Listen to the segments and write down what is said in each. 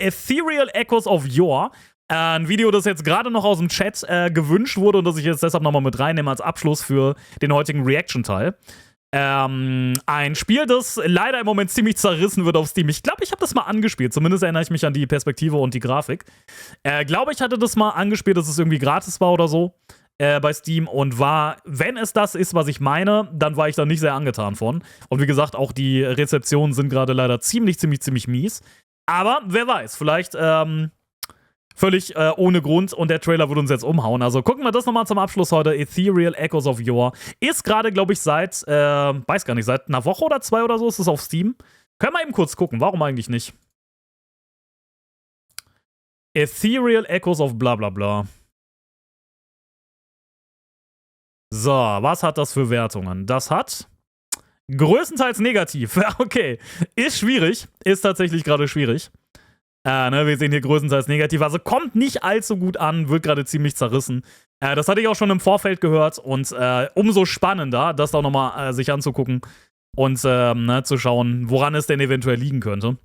Ethereal Echoes of Yore. Ein Video, das jetzt gerade noch aus dem Chat gewünscht wurde und das ich jetzt deshalb nochmal mit reinnehme als Abschluss für den heutigen Reaction-Teil. Ein Spiel, das leider im Moment ziemlich zerrissen wird auf Steam. Ich glaube, ich habe das mal angespielt. Zumindest erinnere ich mich an die Perspektive und die Grafik. Glaube ich, hatte das mal angespielt, dass es irgendwie gratis war oder so bei Steam und war, wenn es das ist, was ich meine, dann war ich da nicht sehr angetan von. Und wie gesagt, auch die Rezeptionen sind gerade leider ziemlich mies. Aber wer weiß, vielleicht völlig ohne Grund und der Trailer wird uns jetzt umhauen. Also gucken wir das nochmal zum Abschluss heute. Ethereal Echoes of Yore ist gerade, glaube ich, seit, weiß gar nicht, seit einer Woche oder 2 oder so ist es auf Steam. Können wir eben kurz gucken, warum eigentlich nicht? Ethereal Echoes of bla bla bla. So, was hat das für Wertungen? Das hat größtenteils negativ. Okay, ist schwierig, ist tatsächlich gerade schwierig. Wir sehen hier größtenteils negativ. Also kommt nicht allzu gut an, wird gerade ziemlich zerrissen. Das hatte ich auch schon im Vorfeld gehört und umso spannender, das auch nochmal sich anzugucken und zu schauen, woran es denn eventuell liegen könnte.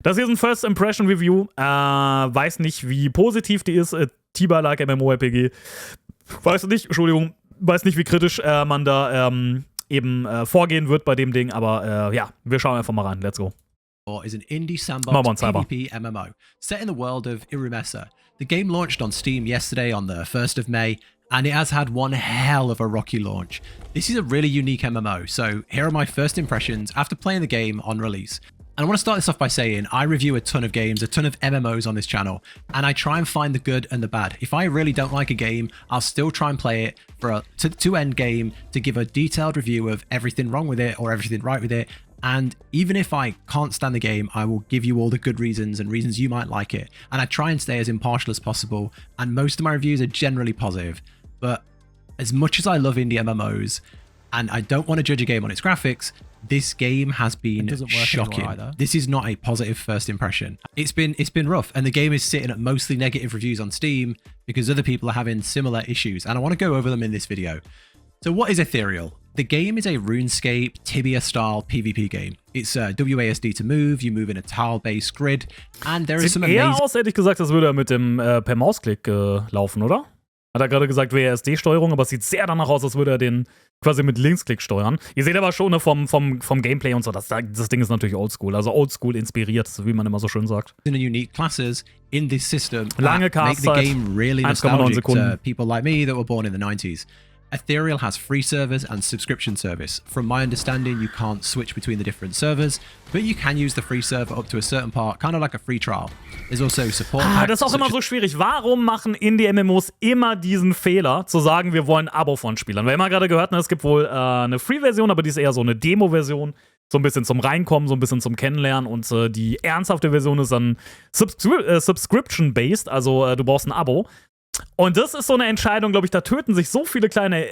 Das hier ist ein First Impression Review. Weiß nicht, wie positiv die ist. Tiber-like MMORPG. Weiß nicht, Entschuldigung. Weiß nicht, wie kritisch man da eben vorgehen wird bei dem Ding. Aber ja, wir schauen einfach mal rein. Let's go. Is an indie sandbox PvP MMO set in the world of Irumesa. The game launched on Steam yesterday on the 1st of May, and it has had one hell of a rocky launch. This is a really unique MMO, so here are my first impressions after playing the game on release. And I want to start this off by saying I review a ton of games, a ton of MMOs on this channel, and I try and find the good and the bad. If I really don't like a game, I'll still try and play it to end game to give a detailed review of everything wrong with it or everything right with it. And even if I can't stand the game, I will give you all the good reasons and reasons you might like it. And I try and stay as impartial as possible. And most of my reviews are generally positive. But as much as I love indie MMOs, and I don't want to judge a game on its graphics, this game has been shocking. This is not a positive first impression. It's been rough, and the game is sitting at mostly negative reviews on Steam because other people are having similar issues. And I want to go over them in this video. So what is Ethyrial? The game is a RuneScape Tibia-style PvP game. It's WASD to move, you move in a tile-based grid, and there is some amazing... Sieht eher aus, hätte ich gesagt, das würde er mit dem per Mausklick laufen, oder? Hat er gerade gesagt WASD-Steuerung, aber es sieht sehr danach aus, als würde er den quasi mit Linksklick steuern. Ihr seht aber schon vom Gameplay und so, das Ding ist natürlich oldschool, also oldschool-inspiriert, wie man immer so schön sagt. Unique classes in this system Lange make the game really nostalgic to people like me that were born in the 90s. Ethereal has free servers and subscription service. From my understanding, you can't switch between the different servers, but you can use the free server up to a certain part, kind of like a free trial. There's also support packs. Das ist auch immer so schwierig. Warum machen Indie-MMOs immer diesen Fehler, zu sagen, wir wollen ein Abo von Spielern? Wir haben ja gerade gehört, es gibt wohl eine Free-Version, aber die ist eher so eine Demo-Version. So ein bisschen zum Reinkommen, so ein bisschen zum Kennenlernen. Und die ernsthafte Version ist dann Subscription-based, also du brauchst ein Abo. Und das ist so eine Entscheidung, glaube ich, da töten sich so viele kleine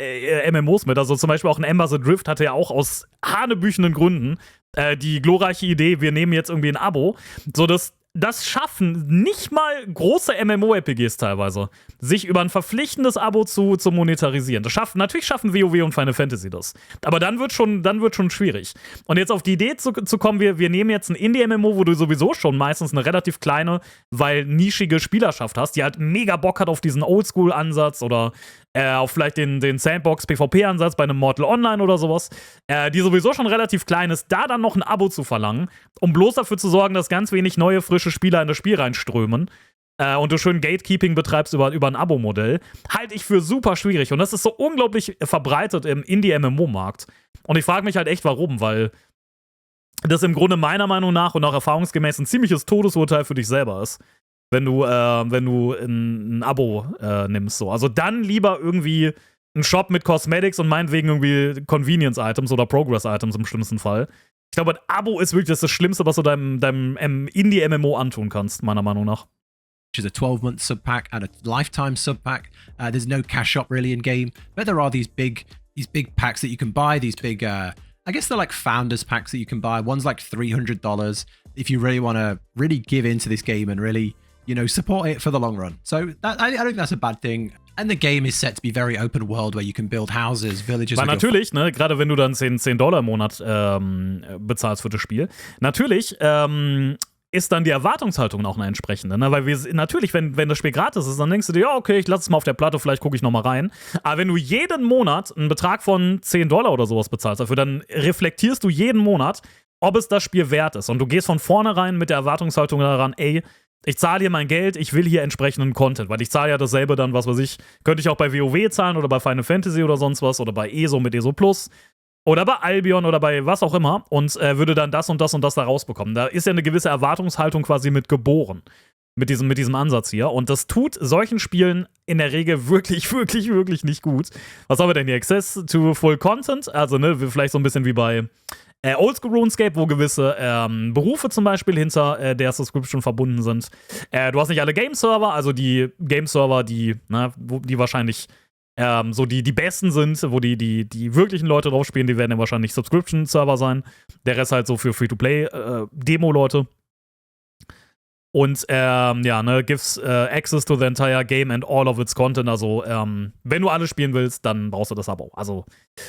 MMOs mit. Also zum Beispiel auch ein Ember the Drift hatte ja auch aus hanebüchenden Gründen die glorreiche Idee, wir nehmen jetzt irgendwie ein Abo. So, das schaffen nicht mal große MMORPGs teilweise, sich über ein verpflichtendes Abo zu monetarisieren. Natürlich schaffen WoW und Final Fantasy das. Aber dann wird schon schwierig. Und jetzt auf die Idee zu kommen, wir nehmen jetzt ein Indie-MMO, wo du sowieso schon meistens eine relativ kleine, weil nischige Spielerschaft hast, die halt mega Bock hat auf diesen Oldschool-Ansatz oder auf vielleicht den Sandbox-PvP-Ansatz bei einem Mortal Online oder sowas, die sowieso schon relativ klein ist, da dann noch ein Abo zu verlangen, um bloß dafür zu sorgen, dass ganz wenig neue, frische Spieler in das Spiel reinströmen und du schön Gatekeeping betreibst über ein Abo-Modell, halte ich für super schwierig. Und das ist so unglaublich verbreitet im Indie-MMO-Markt. Und ich frage mich halt echt, warum, weil das im Grunde meiner Meinung nach und auch erfahrungsgemäß ein ziemliches Todesurteil für dich selber ist. Wenn du ein Abo nimmst. So. Also dann lieber irgendwie einen Shop mit Cosmetics und meinetwegen irgendwie Convenience-Items oder Progress-Items im schlimmsten Fall. Ich glaube, ein Abo ist wirklich das Schlimmste, was du deinem Indie-MMO antun kannst, meiner Meinung nach. Which is a 12-month sub-pack and a lifetime sub-pack. There's no cash shop really in game, but there are these big packs that you can buy, these big, I guess they're like founders packs that you can buy. One's like $300 if you really want to really give into this game and really, support it for the long run. So I don't think that's a bad thing. And the game is set to be very open world, where you can build houses, villages. Weil natürlich, gerade wenn du dann $10 im Monat bezahlst für das Spiel, natürlich ist dann die Erwartungshaltung auch eine entsprechende. Ne? Weil natürlich, wenn das Spiel gratis ist, dann denkst du dir, ja, okay, ich lasse es mal auf der Platte, vielleicht gucke ich noch mal rein. Aber wenn du jeden Monat einen Betrag von $10 oder sowas bezahlst dafür, dann reflektierst du jeden Monat, ob es das Spiel wert ist. Und du gehst von vornherein mit der Erwartungshaltung daran, ey, ich zahle hier mein Geld, ich will hier entsprechenden Content. Weil ich zahle ja dasselbe dann, was weiß ich, könnte ich auch bei WoW zahlen oder bei Final Fantasy oder sonst was oder bei ESO mit ESO Plus. Oder bei Albion oder bei was auch immer und würde dann das und das und das da rausbekommen. Da ist ja eine gewisse Erwartungshaltung quasi mit geboren. Mit diesem Ansatz hier. Und das tut solchen Spielen in der Regel wirklich, wirklich, wirklich nicht gut. Was haben wir denn hier? Access to Full Content. Also, ne, vielleicht so ein bisschen wie bei Oldschool RuneScape, wo gewisse Berufe zum Beispiel hinter der Subscription verbunden sind. Du hast nicht alle Game-Server, also die Game-Server, die wahrscheinlich so die besten sind, wo die wirklichen Leute drauf spielen, die werden ja wahrscheinlich Subscription-Server sein. Der Rest halt so für Free-to-Play-Demo-Leute. Und gives access to the entire game and all of its content. Also, wenn du alles spielen willst, dann brauchst du das Abo. Also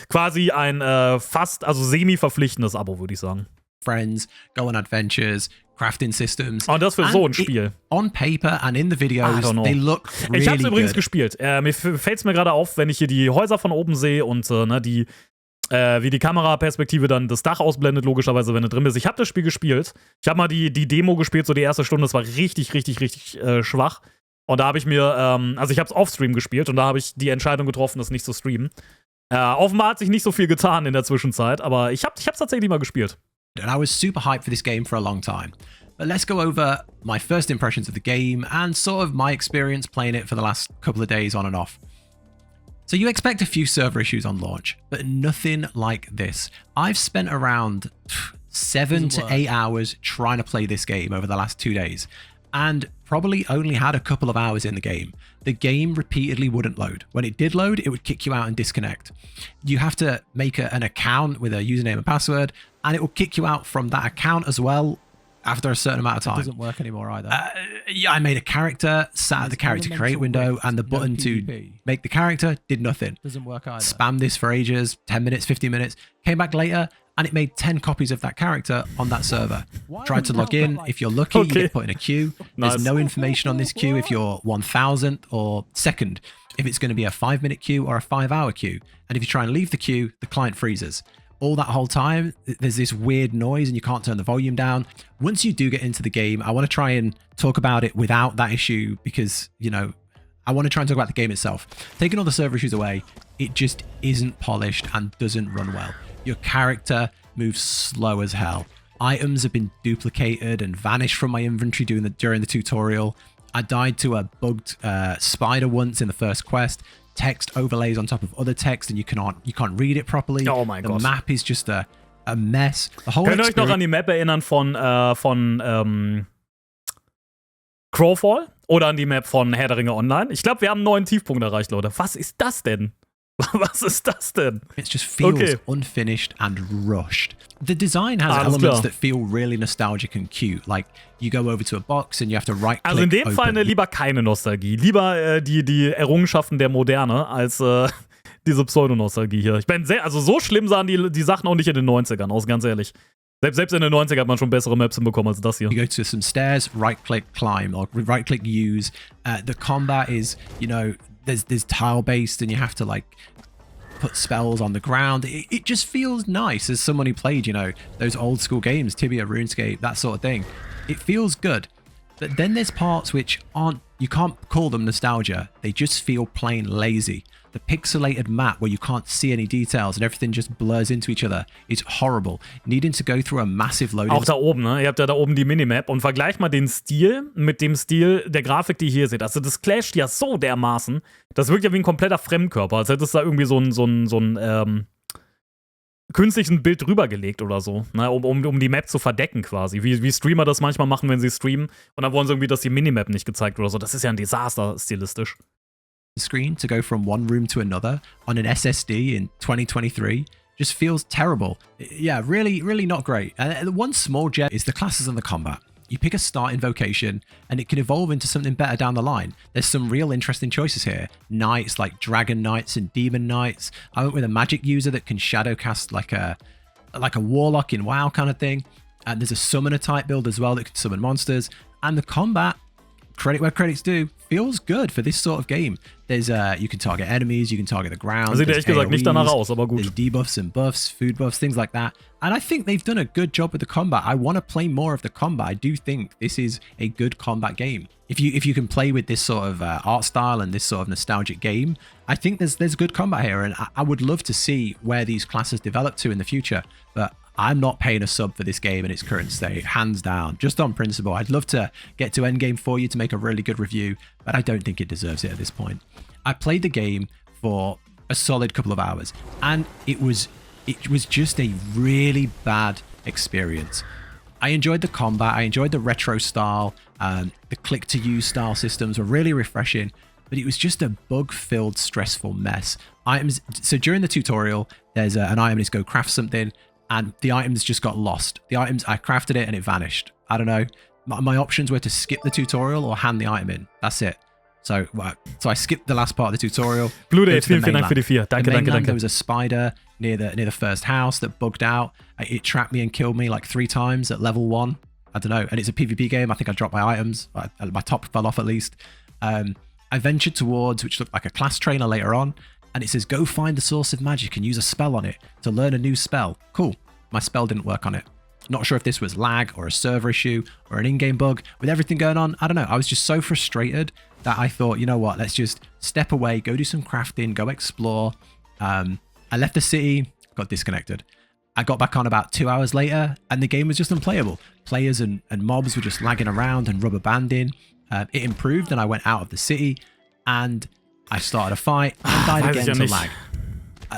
quasi ein semi-verpflichtendes Abo, würde ich sagen. Friends, go on adventures, crafting systems. Und das für so ein Spiel. On paper and in the videos, they look really Ich hab's übrigens good. Gespielt. Mir fällt's mir gerade auf, wenn ich hier die Häuser von oben sehe und wie die Kameraperspektive dann das Dach ausblendet, logischerweise, wenn du drin bist. Ich habe das Spiel gespielt. Ich habe mal die Demo gespielt, so die erste Stunde. Das war richtig, richtig, richtig schwach. Und da habe ich mir, ich habe es off-Stream gespielt und da habe ich die Entscheidung getroffen, das nicht zu streamen. Offenbar hat sich nicht so viel getan in der Zwischenzeit, aber ich hab's tatsächlich mal gespielt. And I was super hyped for this game for a long time. But let's go over my first impressions of the game and sort of my experience playing it for the last couple of days on and off. So you expect a few server issues on launch, but nothing like this. I've spent around 7 to 8 hours trying to play this game over the last 2 days, and probably only had a couple of hours in the game. The game repeatedly wouldn't load. When it did load, it would kick you out and disconnect. You have to make an account with a username and password, and it will kick you out from that account as well after a certain amount of time. It doesn't work anymore either. Yeah, I made a character, sat at the character create window, and the button to make the character did nothing. Doesn't work either. Spammed this for ages, 10 minutes, 15 minutes, came back later, and it made 10 copies of that character on that server. Tried to log in. If you're lucky, you get put in a queue. There's no information on this queue if you're 1000th or second, if it's going to be a 5-minute queue or a 5-hour queue. And if you try and leave the queue, the client freezes. All that whole time, there's this weird noise and you can't turn the volume down. Once you do get into the game, I want to try and talk about it without that issue because, you know, I want to try and talk about the game itself. Taking all the server issues away, it just isn't polished and doesn't run well. Your character moves slow as hell. Items have been duplicated and vanished from my inventory during the tutorial. I died to a bugged spider once in the first quest. Text overlays on top of other text and you can't read it properly. Oh my God. The map is just a mess. The whole Könnt ihr euch noch an die Map erinnern von Crowfall? Oder an die Map von Herr der Ringe Online? Ich glaube, wir haben einen neuen Tiefpunkt erreicht, Leute. Was ist das denn? Was ist das denn? It just feels unfinished and rushed. The design has elements that feel really nostalgic and cute. Like you go over to a box and you have to right-click. Also in dem Fall lieber keine Nostalgie. Lieber die Errungenschaften der Moderne als diese Pseudonostalgie hier. Ich bin so schlimm sahen die Sachen auch nicht in den 90ern aus, ganz ehrlich. Selbst in den 90ern hat man schon bessere Maps hinbekommen als das hier. You go to some stairs, right-click, climb, or right-click, use. The combat is, you know, there's tile-based and you have to, like, put spells on the ground. It just feels nice as someone who played, you know, those old-school games, Tibia, RuneScape, that sort of thing. It feels good. But then there's parts which aren't, you can't call them nostalgia. They just feel plain lazy. The pixelated map where you can't see any details and everything just blurs into each other is horrible. Needing to go through a massive loading. Auch da oben, ne? Ihr habt ja da oben die Minimap und vergleicht mal den Stil mit dem Stil der Grafik, die ihr hier seht. Also das clasht ja so dermaßen. Das wirkt ja wie ein kompletter Fremdkörper, als hättest du da irgendwie so ein künstlichen Bild drüber gelegt oder so, ne? um die Map zu verdecken quasi. Wie Streamer das manchmal machen, wenn sie streamen und dann wollen sie irgendwie, dass die Minimap nicht gezeigt wird oder so. Das ist ja ein Desaster stilistisch. Screen to go from one room to another on an SSD in 2023 just feels terrible. Yeah, really, really not great. And one small gem is the classes and the combat. You pick a start invocation and it can evolve into something better down the line. There's some real interesting choices here. Knights like Dragon Knights and Demon Knights. I went with a magic user that can shadow cast like a warlock in WoW kind of thing. And there's a summoner type build as well that can summon monsters. And the combat, credit where credit's due, feels good for this sort of game. There's you can target enemies, you can target the ground. Sieht ehrlich gesagt nicht danach aus, aber gut. There's debuffs and buffs, food buffs, things like that. And I think they've done a good job with the combat. I want to play more of the combat. I do think this is a good combat game. If you can play with this sort of art style and this sort of nostalgic game, I think there's good combat here, and I would love to see where these classes develop to in the future. But I'm not paying a sub for this game in its current state, hands down, just on principle. I'd love to get to endgame for you to make a really good review, but I don't think it deserves it at this point. I played the game for a solid couple of hours, and it was just a really bad experience. I enjoyed the combat, I enjoyed the retro style, the click to use style systems were really refreshing, but it was just a bug-filled, stressful mess. Items. So during the tutorial, there's an item is go craft something, and the items just got lost. The items, I crafted it and it vanished. I don't know. My options were to skip the tutorial or hand the item in. That's it. So I skipped the last part of the tutorial. Blude, vielen Dank für die 4. Danke. There was a spider near the first house that bugged out. It trapped me and killed me like 3 times at level 1. I don't know. And it's a PvP game. I think I dropped my items. My top fell off at least. I ventured towards, which looked like a class trainer later on, and it says, go find the source of magic and use a spell on it to learn a new spell. Cool. My spell didn't work on it. Not sure if this was lag or a server issue or an in-game bug. With everything going on, I don't know. I was just so frustrated that I thought, you know what, let's just step away, go do some crafting, go explore. I left the city, got disconnected. I got back on about 2 hours later, and the game was just unplayable. Players and mobs were just lagging around and rubber banding. It improved, and I went out of the city, and I started a fight and died again to lag.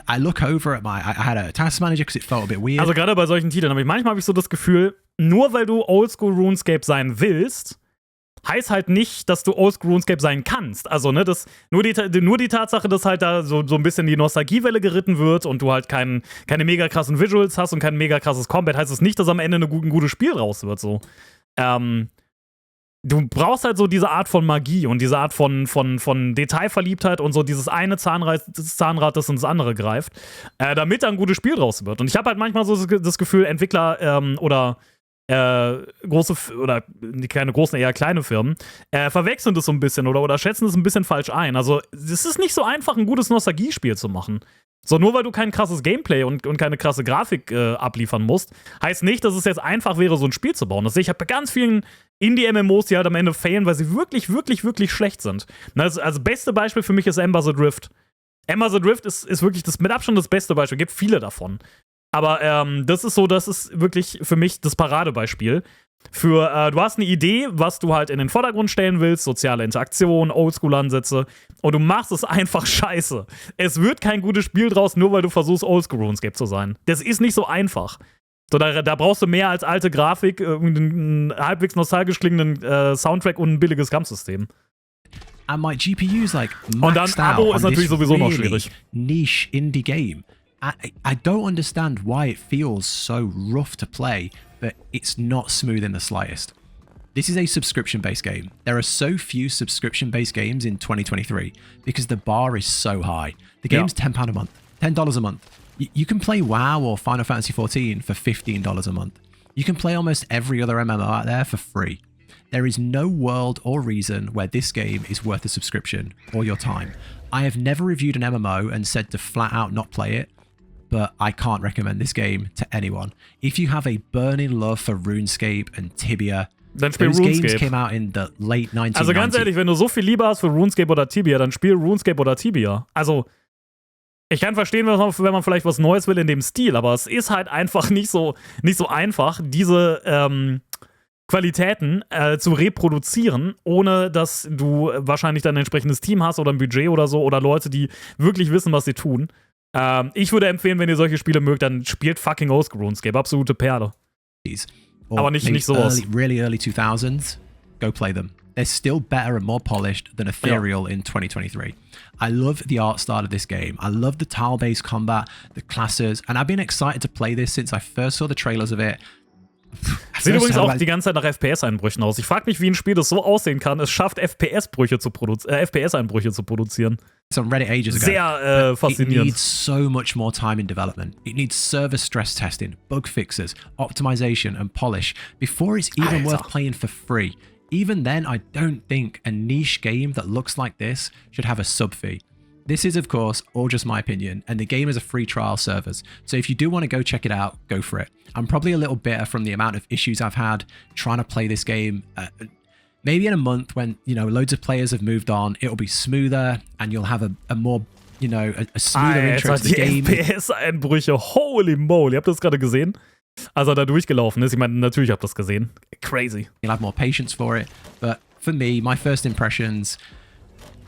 I look over at I had a task manager because it felt a bit weird. Also gerade bei solchen Titeln, aber manchmal habe ich so das Gefühl, nur weil du Oldschool RuneScape sein willst, heißt halt nicht, dass du Oldschool RuneScape sein kannst. Also, ne, nur die Tatsache, dass halt da so ein bisschen die Nostalgiewelle geritten wird und du halt keine mega krassen Visuals hast und kein mega krasses Combat, heißt es nicht, dass am Ende ein gutes Spiel raus wird. So. Du brauchst halt so diese Art von Magie und diese Art von Detailverliebtheit und so dieses eine Zahnrad, das ins andere greift, damit da ein gutes Spiel draus wird. Und ich habe halt manchmal so das Gefühl, Entwickler oder große, oder keine großen, eher kleine Firmen, verwechseln das so ein bisschen oder schätzen das ein bisschen falsch ein. Also, es ist nicht so einfach, ein gutes Nostalgiespiel zu machen. So, nur weil du kein krasses Gameplay und keine krasse Grafik abliefern musst, heißt nicht, dass es jetzt einfach wäre, so ein Spiel zu bauen. Das sehe ich bei ganz vielen Indie-MMOs, die halt am Ende failen, weil sie wirklich, wirklich, wirklich schlecht sind. Also beste Beispiel für mich ist Ember the Drift. Ember the Drift ist wirklich mit Abstand das beste Beispiel. Gibt viele davon. Aber das ist wirklich für mich das Paradebeispiel. Du hast eine Idee, was du halt in den Vordergrund stellen willst, soziale Interaktion, Oldschool-Ansätze, und du machst es einfach scheiße. Es wird kein gutes Spiel draus, nur weil du versuchst, Oldschool-RuneScape zu sein. Das ist nicht so einfach. So, da brauchst du mehr als alte Grafik, einen halbwegs nostalgisch klingenden Soundtrack und ein billiges Kampfsystem. And my GPU's like und dann Abo ist natürlich sowieso noch schwierig. Niche Indie game. I don't understand why it feels so rough to play, but it's not smooth in the slightest. This is a subscription-based game. There are so few subscription-based games in 2023 because the bar is so high. The game's £10 a month, $10 a month. You can play WoW or Final Fantasy XIV for $15 a month. You can play almost every other MMO out there for free. There is no world or reason where this game is worth a subscription or your time. I have never reviewed an MMO and said to flat out not play it, but I can't recommend this game to anyone. If you have a burning love for RuneScape and Tibia, dann spiel those RuneScape. games came out in the late 1990s. Also ganz ehrlich, wenn du so viel Liebe hast für RuneScape oder Tibia, dann spiel RuneScape oder Tibia. Also, ich kann verstehen, wenn man vielleicht was Neues will in dem Stil, aber es ist halt einfach nicht so einfach, diese Qualitäten zu reproduzieren, ohne dass du wahrscheinlich dann ein entsprechendes Team hast oder ein Budget oder so oder Leute, die wirklich wissen, was sie tun. Ich würde empfehlen, wenn ihr solche Spiele mögt, dann spielt fucking Oldschool RuneScape. Absolute Perle. Aber nicht sowas. Really early 2000s, go play them. They're still better and more polished than Ethyrial in 2023. I love the art style of this game. I love the tile-based combat, the classes, and I've been excited to play this since I first saw the trailers of it. Sieht übrigens auch die ganze Zeit nach FPS-Einbrüchen aus. Ich frage mich, wie ein Spiel das so aussehen kann, es schafft, FPS-Einbrüche zu produzieren. It's on Reddit ages ago. Sehr faszinierend. It needs so much more time in development. It needs server stress testing, bug fixes, optimization, and polish before it's even worth playing for free. Even then, I don't think a niche game that looks like this should have a sub fee. This is, of course, all just my opinion, and the game is a free trial servers, so if you do want to go check it out, go for it. I'm probably a little bitter from the amount of issues I've had trying to play this game. Maybe in a month when, you know, loads of players have moved on, it'll be smoother, and you'll have a more, you know, a smoother intro to the game. FPS-Einbrüche, holy moly, habt ihr das gerade gesehen? Als er da durchgelaufen ist, ich meine, natürlich habt ihr das gesehen. Crazy. You'll have more patience for it, but for me, my first impressions,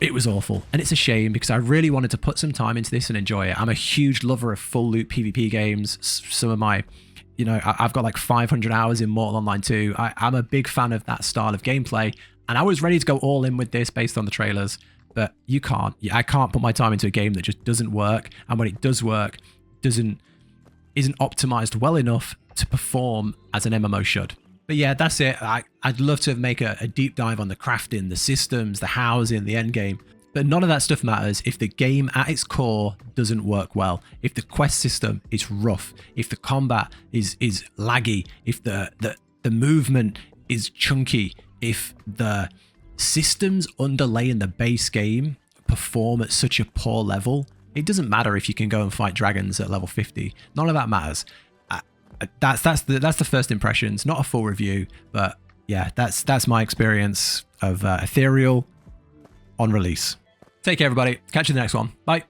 it was awful, and it's a shame because I really wanted to put some time into this and enjoy it. I'm a huge lover of full loop PvP games. Some of my, you know, I've got like 500 hours in Mortal Online 2. I'm a big fan of that style of gameplay, and I was ready to go all in with this based on the trailers, but you can't. I can't put my time into a game that just doesn't work, and when it does work, isn't optimized well enough to perform as an MMO should. But yeah, that's it. I'd love to make a deep dive on the crafting, the systems, the housing, the end game. But none of that stuff matters if the game at its core doesn't work well. If the quest system is rough, if the combat is laggy, if the movement is chunky, if the systems underlaying the base game perform at such a poor level, it doesn't matter if you can go and fight dragons at level 50. None of that matters. That's the first impressions, not a full review, but yeah, that's my experience of Ethyrial on release. Take care, everybody. Catch you in the next one. Bye.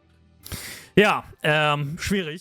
Ja, schwierig.